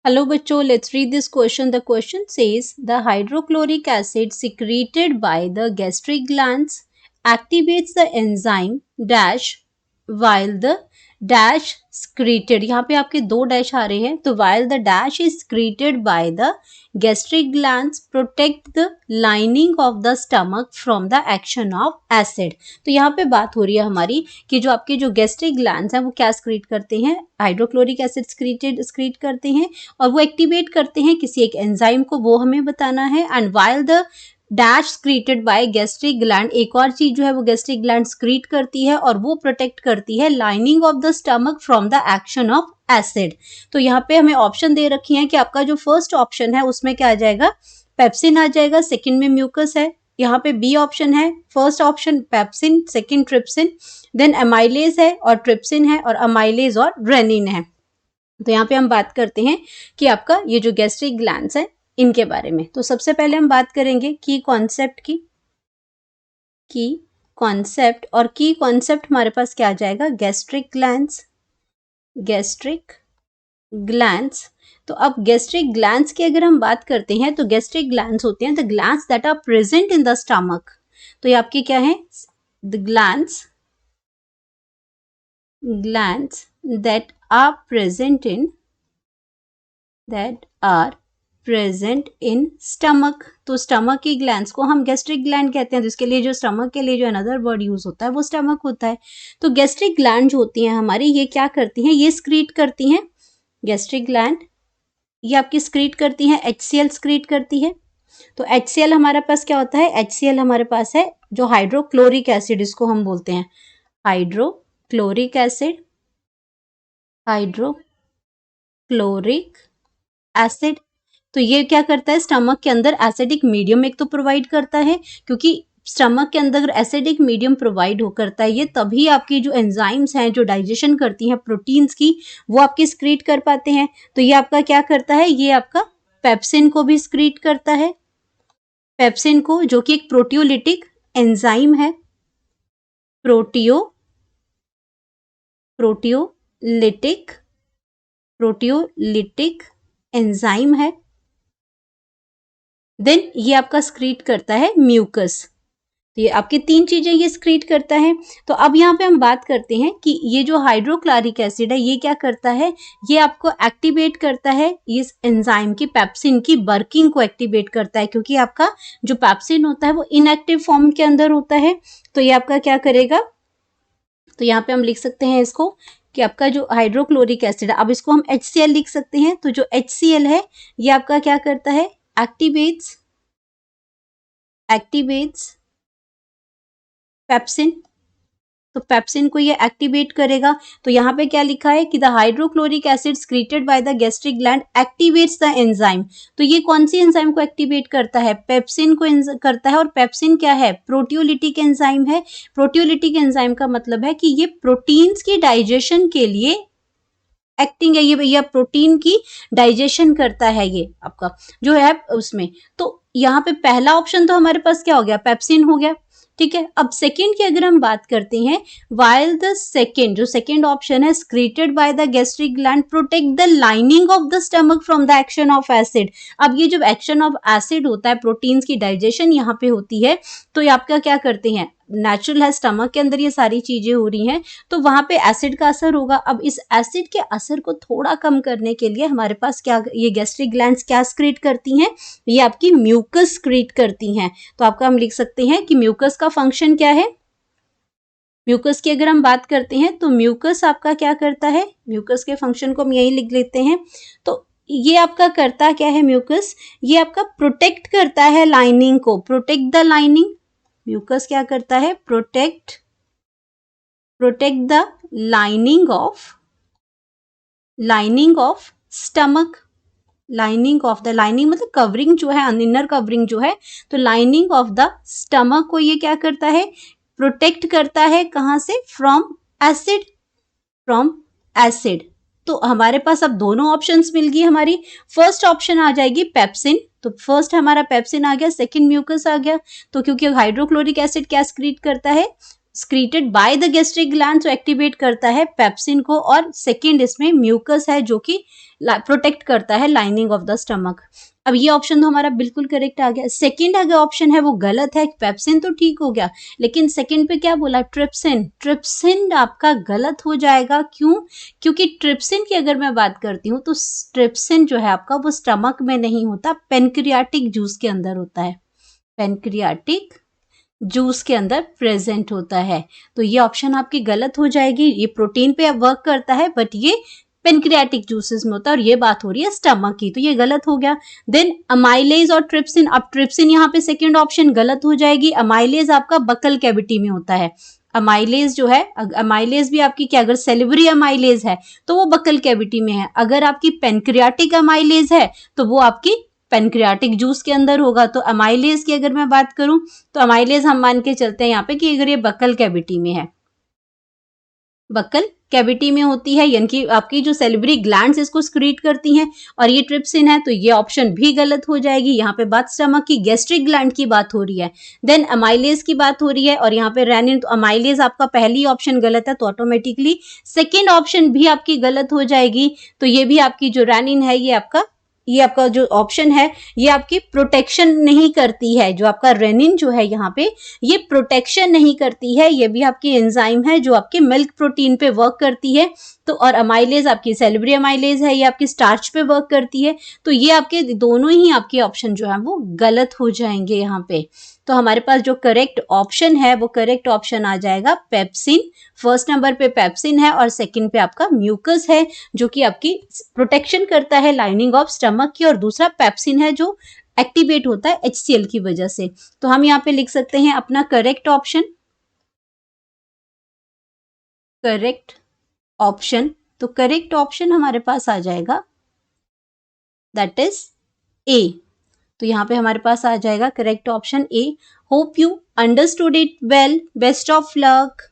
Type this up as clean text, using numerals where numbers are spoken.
Hello बच्चों, let's read this question. The question says the hydrochloric acid secreted by the gastric glands activates the enzyme dash while the dash secreted. यहाँ पे आपके दो dash आ रहे हैं, तो while the dash is secreted by the gastric glands protect the lining of the stomach from the action of acid. तो यहाँ पे बात हो रही है हमारी कि जो आपके जो गैस्ट्रिक ग्लैंड्स हैं वो क्या secrete करते हैं, हाइड्रोक्लोरिक एसिड secrete करते हैं और वो एक्टिवेट करते हैं किसी एक एंजाइम को, वो हमें बताना है. And while the dash secreted by gastric gland, एक और चीज जो है वो गैस्ट्रिक ग्लैंड स्क्रीट करती है और वो प्रोटेक्ट करती है lining of the stomach from the action of acid. तो यहाँ पे हमें ऑप्शन दे रखी है कि आपका जो फर्स्ट ऑप्शन है उसमें क्या आ जाएगा, पेप्सिन आ जाएगा, सेकंड में म्यूकस है. यहाँ पे बी ऑप्शन है, first option pepsin, second trypsin, then amylase है और ट्रिप्सिन है और अमाइलेज और रेनिन है. तो यहाँ पे हम बात करते हैं कि आपका ये जो गैस्ट्रिक ग्लैंड्स है इनके बारे में. तो सबसे पहले हम बात करेंगे की कॉन्सेप्ट की. की कॉन्सेप्ट, और की कॉन्सेप्ट हमारे पास क्या आ जाएगा, गैस्ट्रिक ग्लैंड्स. Gastric glands. तो अब गैस्ट्रिक ग्लैंड्स की अगर हम बात करते हैं तो गैस्ट्रिक ग्लैंड्स होते हैं the glands that are present in the stomach. तो ये आपकी क्या है, the glands that are present in stomach. तो स्टमक की ग्लैंड्स को हम गैस्ट्रिक ग्लैंड कहते हैं, जिसके लिए जो स्टमक के लिए जो अनदर वर्ड यूज होता है वो स्टमक होता है. तो गैस्ट्रिक ग्लैंड जो होती हैं हमारी, ये क्या करती हैं, ये स्क्रीट करती हैं. गैस्ट्रिक ग्लैंड ये आपकी स्क्रीट करती हैं, HCl स्क्रीट करती है. तो HCl हमारे पास क्या होता है, HCl हमारे पास है जो हाइड्रोक्लोरिक एसिड, इसको हम बोलते हैं हाइड्रोक्लोरिक एसिड. Hydrochloric acid. तो ये क्या करता है, स्टमक के अंदर एसिडिक मीडियम एक तो प्रोवाइड करता है, क्योंकि स्टमक के अंदर एसिडिक मीडियम प्रोवाइड हो करता है ये तभी आपकी जो एंजाइम्स हैं जो डाइजेशन करती हैं प्रोटीन्स की, वो आपके स्क्रीट कर पाते हैं. तो ये आपका क्या करता है, ये आपका पेप्सिन को भी स्क्रीट करता है. पेप्सिन को, जो कि एक प्रोटियोलिटिक एंजाइम है, प्रोटियोलिटिक एंजाइम है. देन ये आपका स्क्रीट करता है म्यूकस. तो ये आपकी तीन चीजें ये स्क्रीट करता है. तो अब यहाँ पे हम बात करते हैं कि ये जो हाइड्रोक्लोरिक एसिड है ये क्या करता है, ये आपको एक्टिवेट करता है, इस एंजाइम की पेप्सिन की वर्किंग को एक्टिवेट करता है, क्योंकि आपका जो पेप्सिन होता है वो इनएक्टिव फॉर्म के अंदर होता है. तो ये आपका क्या करेगा, तो यहाँ पे हम लिख सकते हैं इसको कि आपका जो हाइड्रोक्लोरिक एसिड है, अब इसको हम HCl लिख सकते हैं. तो जो HCl है ये आपका क्या करता है, एक्टिवेट्स पेप्सिन. तो पेप्सिन को ये एक्टिवेट करेगा. तो यहाँ पे क्या लिखा है कि the hydrochloric acid secreted by the gastric gland activates the enzyme. तो ये कौन सी एंजाइम को एक्टिवेट करता है, पेप्सिन को करता है. और पेप्सिन क्या है, प्रोटियोलिटिक एंजाइम है. प्रोटियोलिटिक एंजाइम का मतलब है कि ये प्रोटीन्स की डाइजेशन के लिए एक्टिंग है, ये प्रोटीन की डाइजेशन करता है ये आपका जो है उसमें. तो यहाँ पे पहला ऑप्शन तो हमारे पास क्या हो गया, पेप्सिन हो गया. ठीक है. अब सेकेंड की अगर हम बात करते हैं, वाइल द सेकेंड, जो सेकेंड ऑप्शन है, secreted by the gastric gland protect the lining of the stomach from the action of acid. अब ये जो एक्शन ऑफ एसिड होता है, प्रोटीन्स की डाइजेशन यहाँ पे होती है, तो ये आपका क्या करते हैं, नेचुरल है स्टमक के अंदर ये सारी चीजें हो रही हैं, तो वहां पे एसिड का असर होगा. अब इस एसिड के असर को थोड़ा कम करने के लिए हमारे पास क्या, ये गैस्ट्रिक ग्लैंड्स क्या स्क्रीट करती हैं, ये आपकी म्यूकस स्क्रीट करती हैं. तो आपका हम लिख सकते हैं कि म्यूकस का फंक्शन क्या है. म्यूकस की अगर हम बात करते हैं तो म्यूकस आपका क्या करता है, म्यूकस के फंक्शन को हम यही लिख लेते हैं. तो ये आपका करता क्या है म्यूकस, ये आपका प्रोटेक्ट करता है लाइनिंग को, प्रोटेक्ट द लाइनिंग. म्यूकस क्या करता है, protect the lining of stomach. Lining of the, lining मतलब कवरिंग जो है, इनर कवरिंग जो है, तो लाइनिंग ऑफ द स्टमक को ये क्या करता है, प्रोटेक्ट करता है. कहाँ से, फ्रॉम एसिड. तो हमारे पास अब दोनों ऑप्शंस मिल गई हमारी. फर्स्ट ऑप्शन आ जाएगी पेप्सिन, तो फर्स्ट हमारा पेप्सिन आ गया, सेकंड म्यूकस आ गया. तो क्योंकि हाइड्रोक्लोरिक एसिड क्या स्क्रीट करता है, secreted by the gastric gland, activate करता है पेप्सिन को और secreted by the gastric gland pepsin को, और सेकेंड इसमें म्यूकस है जो कि प्रोटेक्ट करता है लाइनिंग ऑफ द स्टमक। अब ये ऑप्शन तो हमारा बिल्कुल करेक्ट आ गया। सेकंड अगर ऑप्शन है वो गलत है, पेप्सिन तो ठीक हो गया, लेकिन सेकंड पे क्या बोला, ट्रिप्सिन। ट्रिप्सिन आपका गलत हो जाएगा, क्यों? क्योंकि ट्रिप्सिन की अगर मैं बात करती हूँ तो ट्रिप्सिन जो है आपका वो स्टमक में नहीं होता, पेनक्रियाटिक जूस के अंदर होता है, पेनक्रियाटिक जूस के अंदर प्रेजेंट होता है। तो ये ऑप्शन आपकी गलत हो जाएगी। ये प्रोटीन पे वर्क करता है बट ये पेनक्रियाटिक जूसेस में होता है, और ये बात हो रही है स्टमक की, तो ये गलत हो गया। देन अमाइलेज और ट्रिप्सिन, अब ट्रिप्सिन यहाँ पे सेकेंड ऑप्शन गलत हो जाएगी। अमाइलेज आपका बकल कैविटी में होता है। अमाइलेज जो है, अमाइलेज भी आपकी क्या, अगर सेलिवरी अमाइलेज है तो वो बकल कैविटी में है, अगर आपकी पेनक्रियाटिक अमाइलेज है तो वो आपकी पेनक्रियाटिक जूस के अंदर होगा। तो अमाइलेज की अगर मैं बात करूं तो अमाइलेज हम मान के चलते हैं यहाँ पे कि अगर ये बकल कैविटी में है, बकल कैविटी में होती है, यानी कि आपकी जो सेलिवरी ग्लैंड्स इसको स्क्रीट करती हैं, और ये ट्रिप्सिन है, तो ये ऑप्शन भी गलत हो जाएगी। यहाँ पे बात स्टमक की गैस्ट्रिक ग्लैंड की बात हो रही है, देन अमाइलेज की बात हो रही है, और यहाँ पे रेनिन, तो अमाइलेज आपका पहली ऑप्शन गलत है, तो ऑटोमेटिकली सेकेंड ऑप्शन भी आपकी गलत हो जाएगी। तो ये भी आपकी जो रेनिन है ये आपका जो ऑप्शन है ये आपकी प्रोटेक्शन नहीं करती है। जो आपका रेनिन जो है यहाँ पे ये प्रोटेक्शन नहीं करती है, ये भी आपकी एंजाइम है जो आपके मिल्क प्रोटीन पे वर्क करती है। तो और अमाइलेज आपकी सेलिब्री अमाइलेज है, ये आपकी स्टार्च पे वर्क करती है। तो ये आपके दोनों ही आपके ऑप्शन जो है वो गलत हो जाएंगे यहाँ पे। तो हमारे पास जो करेक्ट ऑप्शन है वो करेक्ट ऑप्शन आ जाएगा पेप्सिन। फर्स्ट नंबर पे पेप्सिन है और सेकंड पे आपका म्यूकस है जो कि आपकी प्रोटेक्शन करता है लाइनिंग ऑफ स्टमक की, और दूसरा पेप्सिन है जो एक्टिवेट होता है HCl की वजह से। तो हम यहाँ पे लिख सकते हैं अपना करेक्ट ऑप्शन, करेक्ट ऑप्शन। तो करेक्ट ऑप्शन हमारे पास आ जाएगा दैट इज ए। तो यहाँ पे हमारे पास आ जाएगा correct option A. Hope you understood it well. Best of luck.